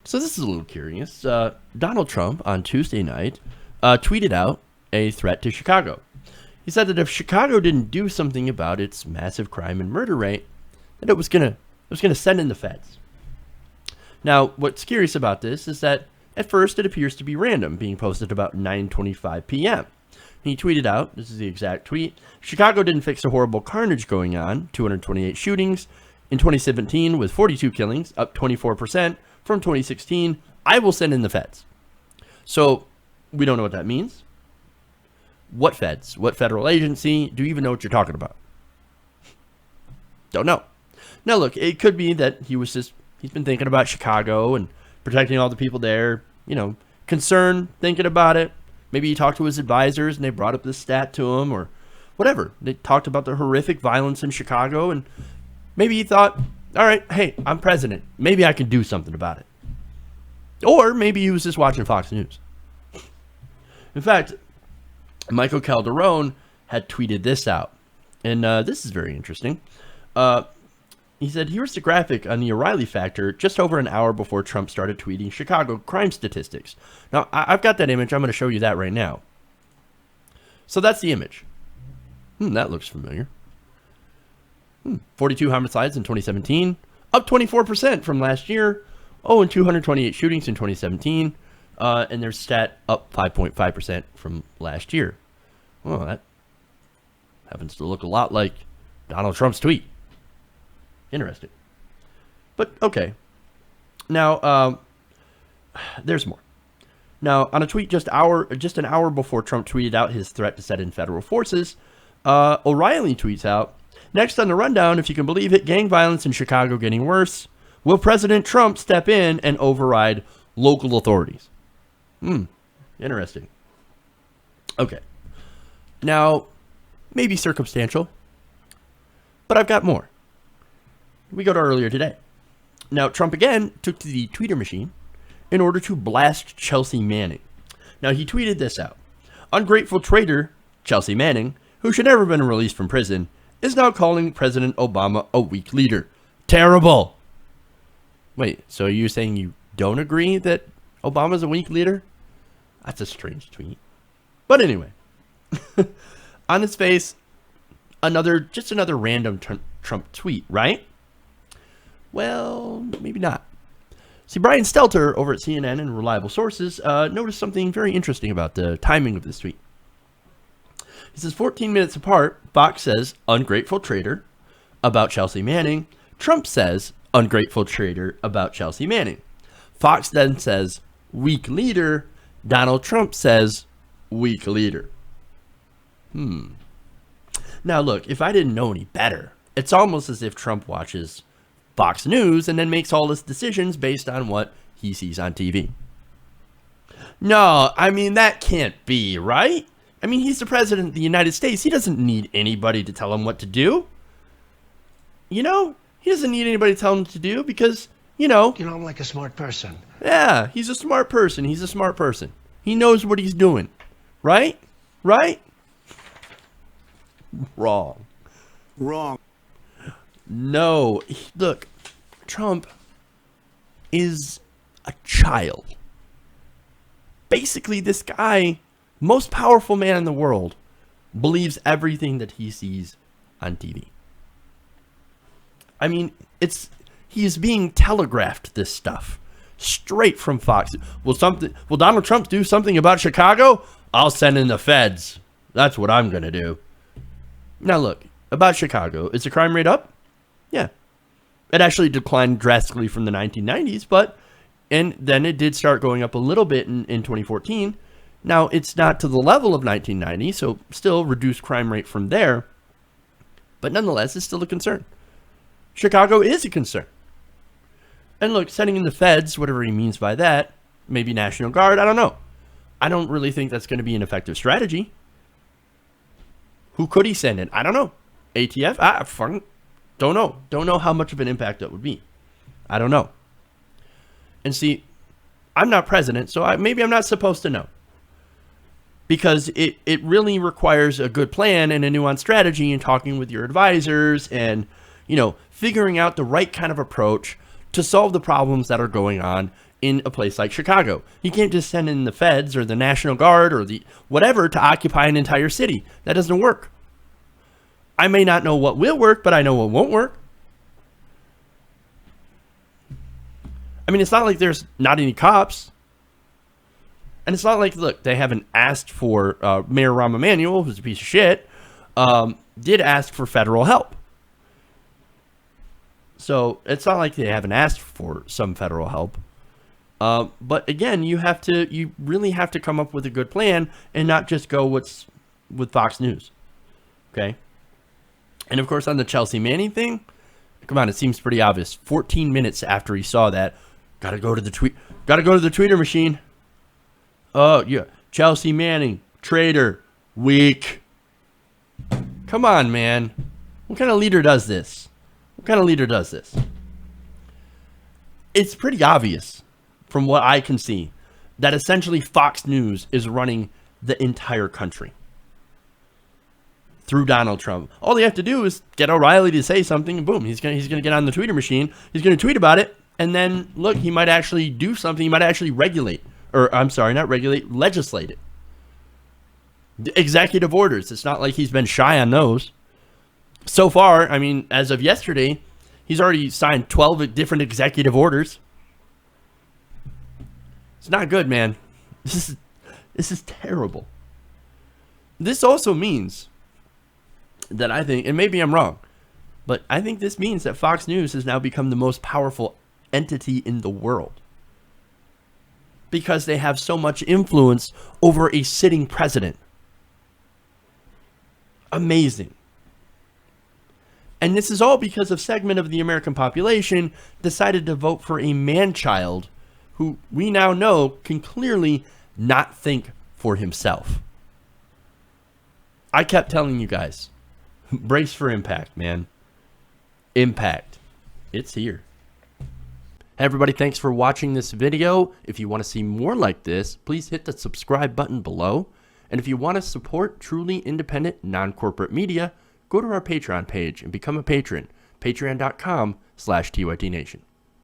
So this is a little curious. Donald Trump on Tuesday night tweeted out a threat to Chicago. He said that if Chicago didn't do something about its massive crime and murder rate, that it was gonna send in the feds. Now, what's curious about this is that at first it appears to be random, being posted about 9:25 p.m. He tweeted out, this is the exact tweet, Chicago didn't fix the horrible carnage going on, 228 shootings in 2017 with 42 killings, up 24% from 2016. I will send in the feds. So we don't know what that means. What feds? What federal agency? Do you even know what you're talking about? Don't know. Now look, it could be that he's been thinking about Chicago and protecting all the people there, concerned, thinking about it. Maybe he talked to his advisors and they brought up this stat to him or whatever. They talked about the horrific violence in Chicago and maybe he thought, all right, hey, I'm president. Maybe I can do something about it. Or maybe he was just watching Fox News. In fact, Michael Calderon had tweeted this out. And this is very interesting. He said, here's the graphic on the O'Reilly factor just over an hour before Trump started tweeting Chicago crime statistics. Now, I've got that image. I'm going to show you that right now. So that's the image. That looks familiar. 42 homicides in 2017, up 24% from last year. And 228 shootings in 2017. And their stat up 5.5% from last year. Well, that happens to look a lot like Donald Trump's tweet. Interesting. But, okay. Now, there's more. Now, on a tweet just an hour before Trump tweeted out his threat to set in federal forces, O'Reilly tweets out, next on the rundown, if you can believe it, gang violence in Chicago getting worse. Will President Trump step in and override local authorities? Interesting. Okay. Now, maybe circumstantial, but I've got more. We go to earlier today. Now, Trump again took to the Twitter machine in order to blast Chelsea Manning. Now, he tweeted this out. Ungrateful traitor Chelsea Manning, who should never have been released from prison, is now calling President Obama a weak leader. Terrible. Wait, so are you saying you don't agree that Obama's a weak leader? That's a strange tweet. But anyway, on his face, another random Trump tweet, right? Well, maybe not. See, Brian Stelter over at CNN and reliable sources noticed something very interesting about the timing of this tweet. He says 14 minutes apart, Fox says, ungrateful traitor about Chelsea Manning. Trump says, ungrateful traitor about Chelsea Manning. Fox then says, weak leader. Donald Trump says, weak leader. Now, look, if I didn't know any better, it's almost as if Trump watches Fox News and then makes all his decisions based on what he sees on TV. No, I mean, that can't be, right? I mean, he's the president of the United States. He doesn't need anybody to tell him what to do. He doesn't need anybody to tell him what to do because, I'm like a smart person. Yeah, he's a smart person. He's a smart person. He knows what he's doing. Right? Right? Wrong. No. Look, Trump is a child. Basically, this guy, most powerful man in the world, believes everything that he sees on TV. I mean, he is being telegraphed this stuff straight from Fox. Will Donald Trump do something about Chicago? I'll send in the feds. That's what I'm going to do. Now look, about Chicago, is the crime rate up? Yeah. It actually declined drastically from the 1990s, and then it did start going up a little bit in 2014. Now, it's not to the level of 1990, so still reduced crime rate from there, but nonetheless, it's still a concern. Chicago is a concern. And look, sending in the feds, whatever he means by that, maybe National Guard, I don't know. I don't really think that's going to be an effective strategy. Who could he send in? I don't know. ATF? Don't know. Don't know how much of an impact that would be. I don't know. And see, I'm not president, so maybe I'm not supposed to know. Because it really requires a good plan and a nuanced strategy and talking with your advisors and, figuring out the right kind of approach to solve the problems that are going on in a place like Chicago. You can't just send in the feds or the National Guard or the whatever to occupy an entire city. That doesn't work. I may not know what will work, but I know what won't work. I mean, it's not like there's not any cops. And it's not like, look, they haven't asked for, Mayor Rahm Emanuel, who's a piece of shit, did ask for federal help. So it's not like they haven't asked for some federal help. But again, you really have to come up with a good plan and not just go with Fox News. Okay. And of course, on the Chelsea Manning thing, come on, it seems pretty obvious. 14 minutes after he saw that, gotta go to the tweeter machine. Oh yeah, Chelsea Manning, traitor, weak. Come on, man. What kind of leader does this? It's pretty obvious from what I can see that essentially Fox News is running the entire country through Donald Trump. All they have to do is get O'Reilly to say something, and boom, he's gonna get on the Twitter machine. He's gonna tweet about it, and then look, he might actually do something. He might actually legislate it. Executive orders. It's not like he's been shy on those. So far, I mean, as of yesterday, he's already signed 12 different executive orders. It's not good, man. This is terrible. This also means that I think, and maybe I'm wrong, but I think this means that Fox News has now become the most powerful entity in the world because they have so much influence over a sitting president. Amazing. And this is all because a segment of the American population decided to vote for a man-child who we now know can clearly not think for himself. I kept telling you guys, brace for impact, man. Impact. It's here. Hey everybody, thanks for watching this video. If you want to see more like this, please hit the subscribe button below. And if you want to support truly independent, non-corporate media, go to our Patreon page and become a patron. Patreon.com/TYTNation.